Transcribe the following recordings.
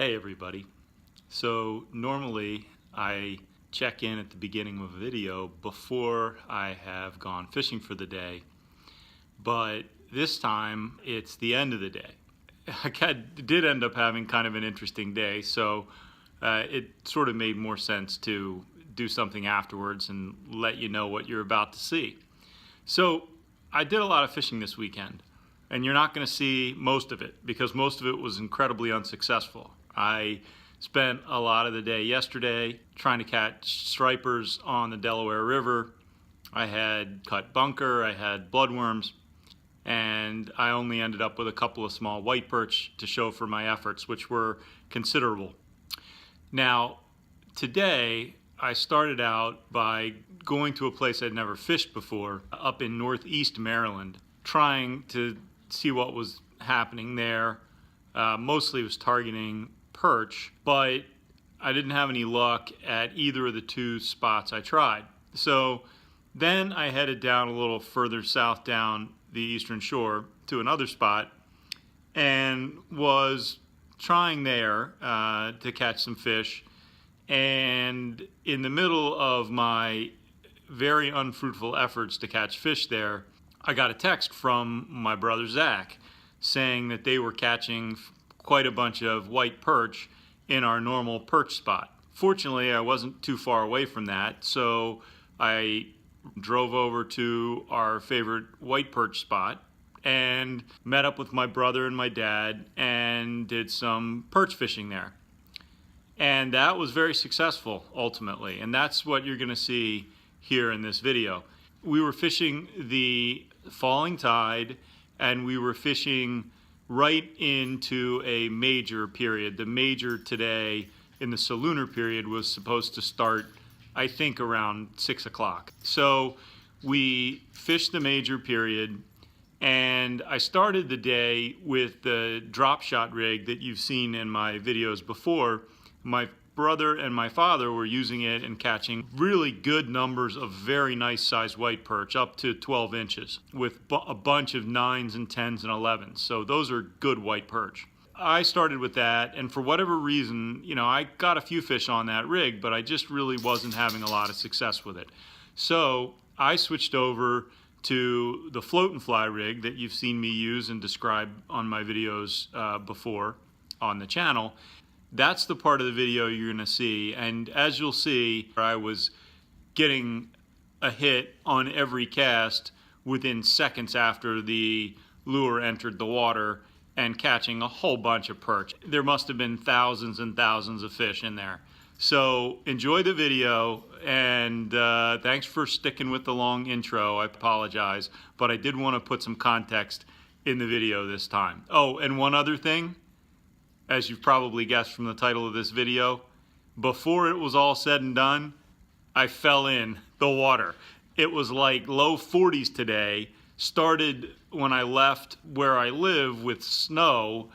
Hey everybody. So normally I check in at the beginning of a video before I have gone fishing for the day, but this time it's the end of the day. I did end up having kind of an interesting day, so it sort of made more sense to do something afterwards and let you know what you're about to see. So I did a lot of fishing this weekend, and you're not going to see most of it because most of it was incredibly unsuccessful. I spent a lot of the day yesterday trying to catch stripers on the Delaware River. I had cut bunker, I had bloodworms, and I only ended up with a couple of small white perch to show for my efforts, which were considerable. Now, today I started out by going to a place I'd never fished before, up in northeast Maryland, trying to see what was happening there. Mostly was targeting perch, but I didn't have any luck at either of the two spots I tried. So then I headed down a little further south down the eastern shore to another spot and was trying there to catch some fish. And in the middle of my very unfruitful efforts to catch fish there, I got a text from my brother Zach saying that they were catching quite a bunch of white perch in our normal perch spot. Fortunately, I wasn't too far away from that, so I drove over to our favorite white perch spot and met up with my brother and my dad and did some perch fishing there. And that was very successful ultimately, and that's what you're going to see here in this video. We were fishing the falling tide, and we were fishing right into a major period. The major today in the Salooner period was supposed to start, I think, around 6 o'clock. So we fished the major period, and I started the day with the dropshot rig that you've seen in my videos before. My brother and my father were using it and catching really good numbers of very nice sized white perch, up to 12 inches, with a bunch of 9s and 10s and 11s. So those are good white perch. I started with that, and for whatever reason, I got a few fish on that rig, but I just really wasn't having a lot of success with it. So I switched over to the float and fly rig that you've seen me use and describe on my videos before on the channel. That's the part of the video you're going to see, and as you'll see, I was getting a hit on every cast within seconds after the lure entered the water and catching a whole bunch of perch. There must have been thousands and thousands of fish in there. So enjoy the video, and thanks for sticking with the long intro. I apologize, but I did want to put some context in the video this time. Oh, and one other thing. As you've probably guessed from the title of this video, before it was all said and done, I fell in the water. It was like low 40s today. Started when I left where I live with snow.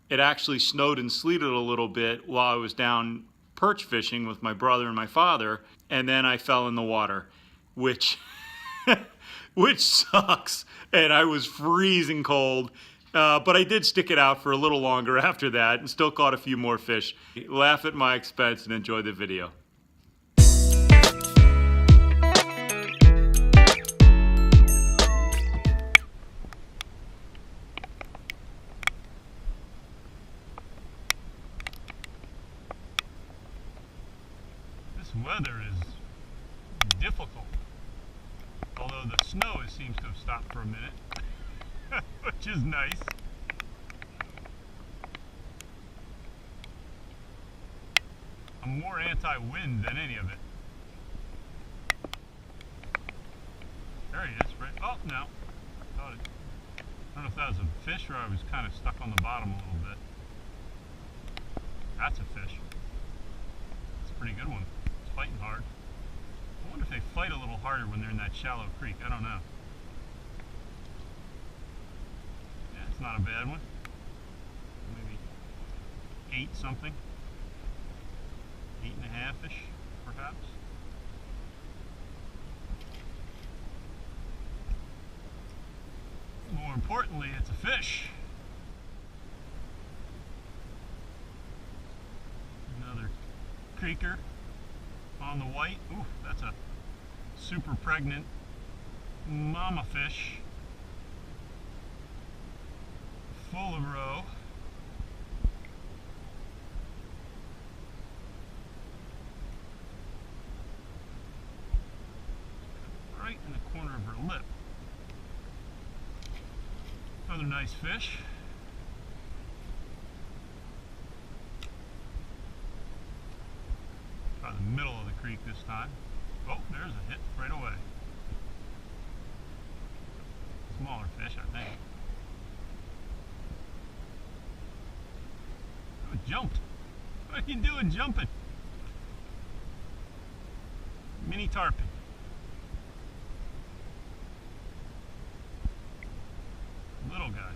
It actually snowed and sleeted a little bit while I was down perch fishing with my brother and my father, and then I fell in the water, which sucks, and I was freezing cold. But I did stick it out for a little longer after that and still caught a few more fish. Laugh at my expense and enjoy the video. This weather is difficult, although the snow seems to have stopped for a minute. Which is nice. I'm more anti-wind than any of it. There he is, right? Oh, no. I don't know if that was a fish or I was kind of stuck on the bottom a little bit. That's a fish. That's a pretty good one. It's fighting hard. I wonder if they fight a little harder when they're in that shallow creek. I don't know. Not a bad one. Maybe 8 something. 8.5-ish, perhaps. More importantly, it's a fish. creeker on the white. Ooh, that's a super pregnant mama fish. Full of roe. Right in the corner of her lip. Another nice fish. Try the middle of the creek this time. Oh, there's a hit right away. Smaller fish, I think. Oh, it jumped. What are you doing jumping? Mini tarpon. Little guy.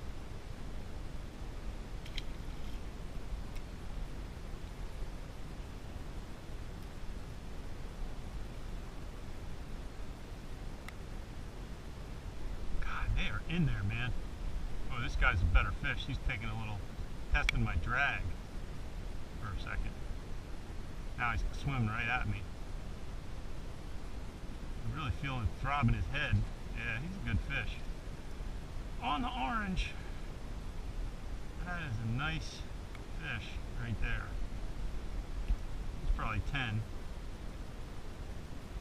God, they are in there, man. Oh, this guy's a better fish. He's taking a little, testing my drag for a second. Now he's swimming right at me. I'm really feeling throbbing his head. Yeah, he's a good fish. On the orange. That is a nice fish right there. It's probably 10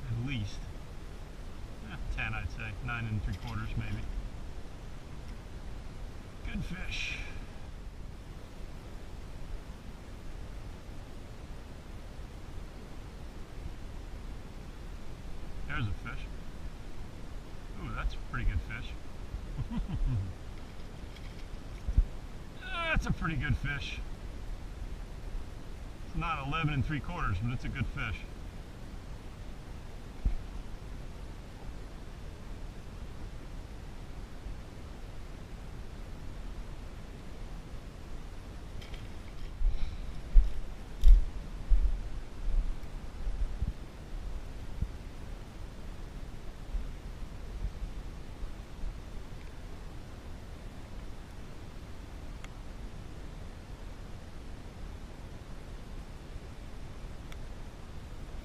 at least. 10 I'd say, 9 3/4 maybe. Good fish. There's a fish. Ooh, that's a pretty good fish. That's a pretty good fish. It's not 11 3/4, but it's a good fish.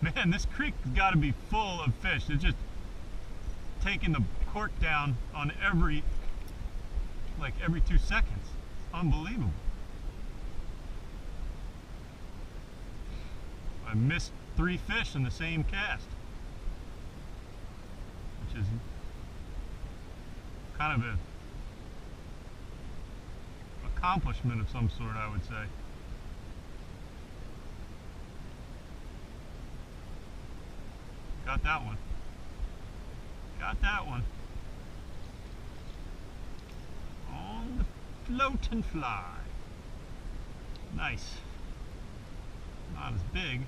Man, this creek has got to be full of fish. They're just taking the cork down on every 2 seconds. It's unbelievable. I missed 3 fish in the same cast, which is kind of a accomplishment of some sort, I would say. Got that one. Got that one. On the floating fly. Nice. Not as big.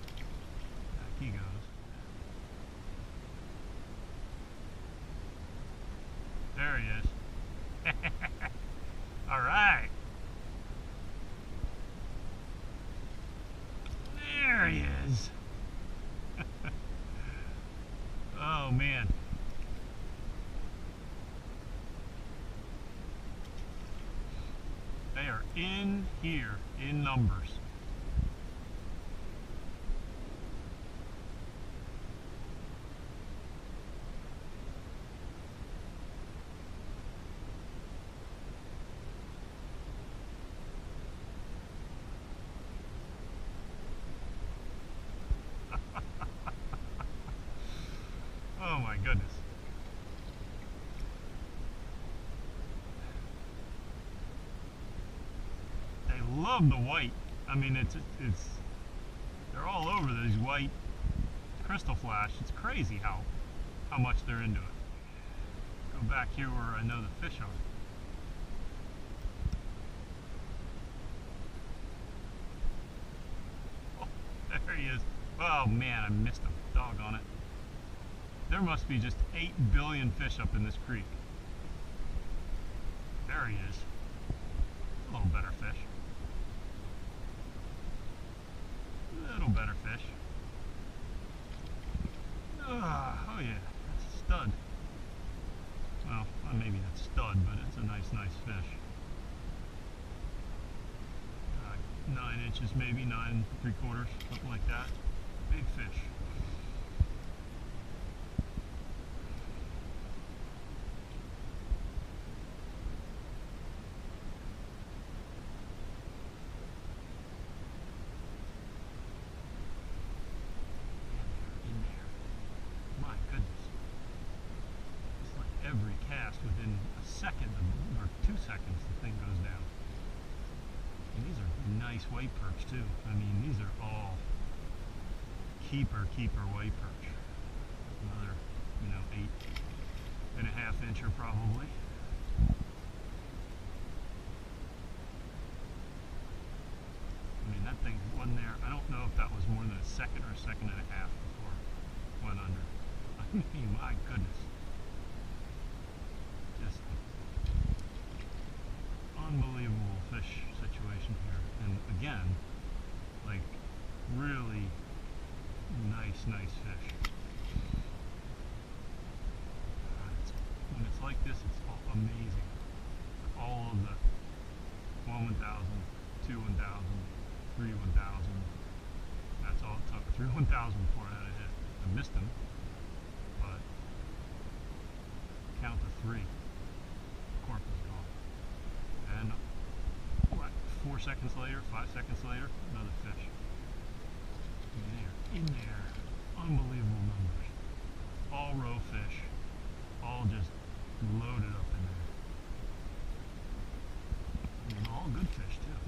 Back he goes. There he is. All right. There he is. Oh man. They are in here in numbers. Oh my goodness. They love the white. I mean, they're all over these white crystal flash. It's crazy how much they're into it. Go back here where I know the fish are. Oh, there he is. Oh man, I missed him. Doggone it. There must be just 8 billion fish up in this creek. There he is. A little better fish. A little better fish. Oh yeah, that's a stud. Well, maybe not stud, but it's a nice fish. 9 inches, maybe 9 3/4, something like that. Big fish. In there. My goodness. It's like every cast within a second or 2 seconds the thing goes down. And these are nice white perch too. I mean, these are all keeper white perch. Another, 8.5 incher probably. I mean, that thing wasn't there. I don't know if that was more than a second or a second and a half before it went under. I mean, my goodness. Just unbelievable fish situation here. And again, like really nice fish. When it's like this, it's all amazing. All of the 1 1,000, 2 1,000, 3 1,000. That's all it took. 3 1,000 before I had a hit. I missed him, but count to 3. Corp is gone. And what? 4 seconds later, 5 seconds later, another fish. In there. Unbelievable numbers. All roe fish. All just loaded up in there. And all good fish too.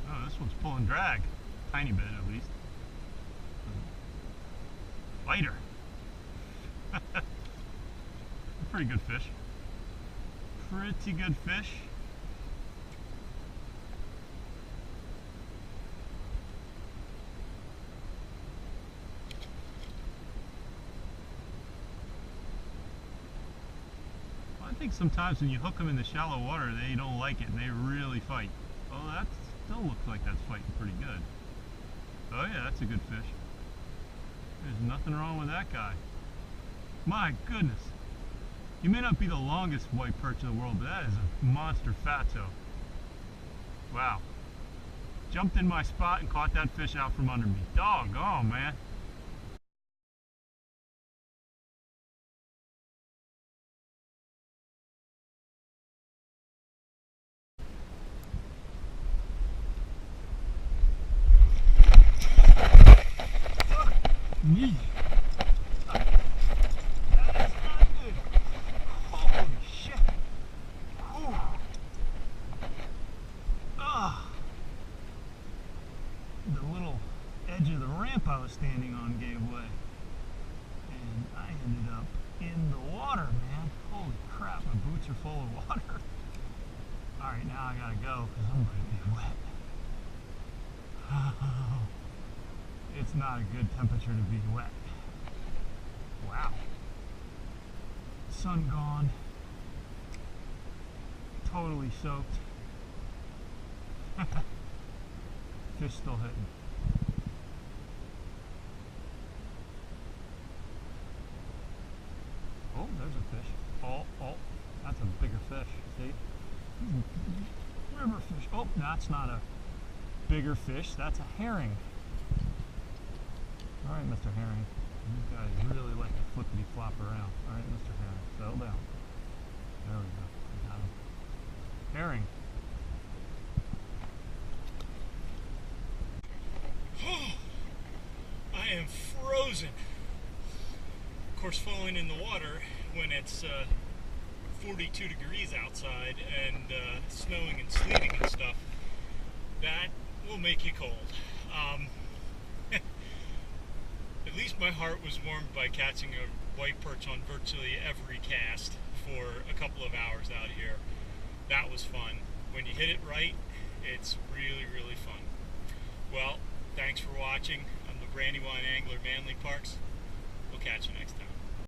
Oh, this one's pulling drag. Tiny bit at least. Lighter. Pretty good fish. Pretty good fish. I think sometimes when you hook them in the shallow water, they don't like it and they really fight. Oh, that still looks like that's fighting pretty good. Oh yeah, that's a good fish. There's nothing wrong with that guy. My goodness. He may not be the longest white perch in the world, but that is a monster fatso. Wow. Jumped in my spot and caught that fish out from under me. Doggone, man. Me. That is not good. Holy shit. Whew. The little edge of the ramp I was standing on gave way. And I ended up in the water, man. Holy crap, my boots are full of water. Alright, now I gotta go because I'm going to be wet. It's not a good temperature to be wet. Wow. Sun gone. Totally soaked. Fish still hitting. Oh, there's a fish. Oh, that's a bigger fish. See? River fish. Oh, that's not a bigger fish. That's a herring. Alright, Mr. Herring. These guys really like to flippity flop around. Alright, Mr. Herring, settle down. There we go. We got him. Herring. I am frozen. Of course, falling in the water when it's 42 degrees outside and snowing and sleeting and stuff, that will make you cold. At least my heart was warmed by catching a white perch on virtually every cast for a couple of hours out here. That was fun. When you hit it right, it's really, really fun. Well, thanks for watching. I'm the Brandywine Angler, Manly Parks. We'll catch you next time.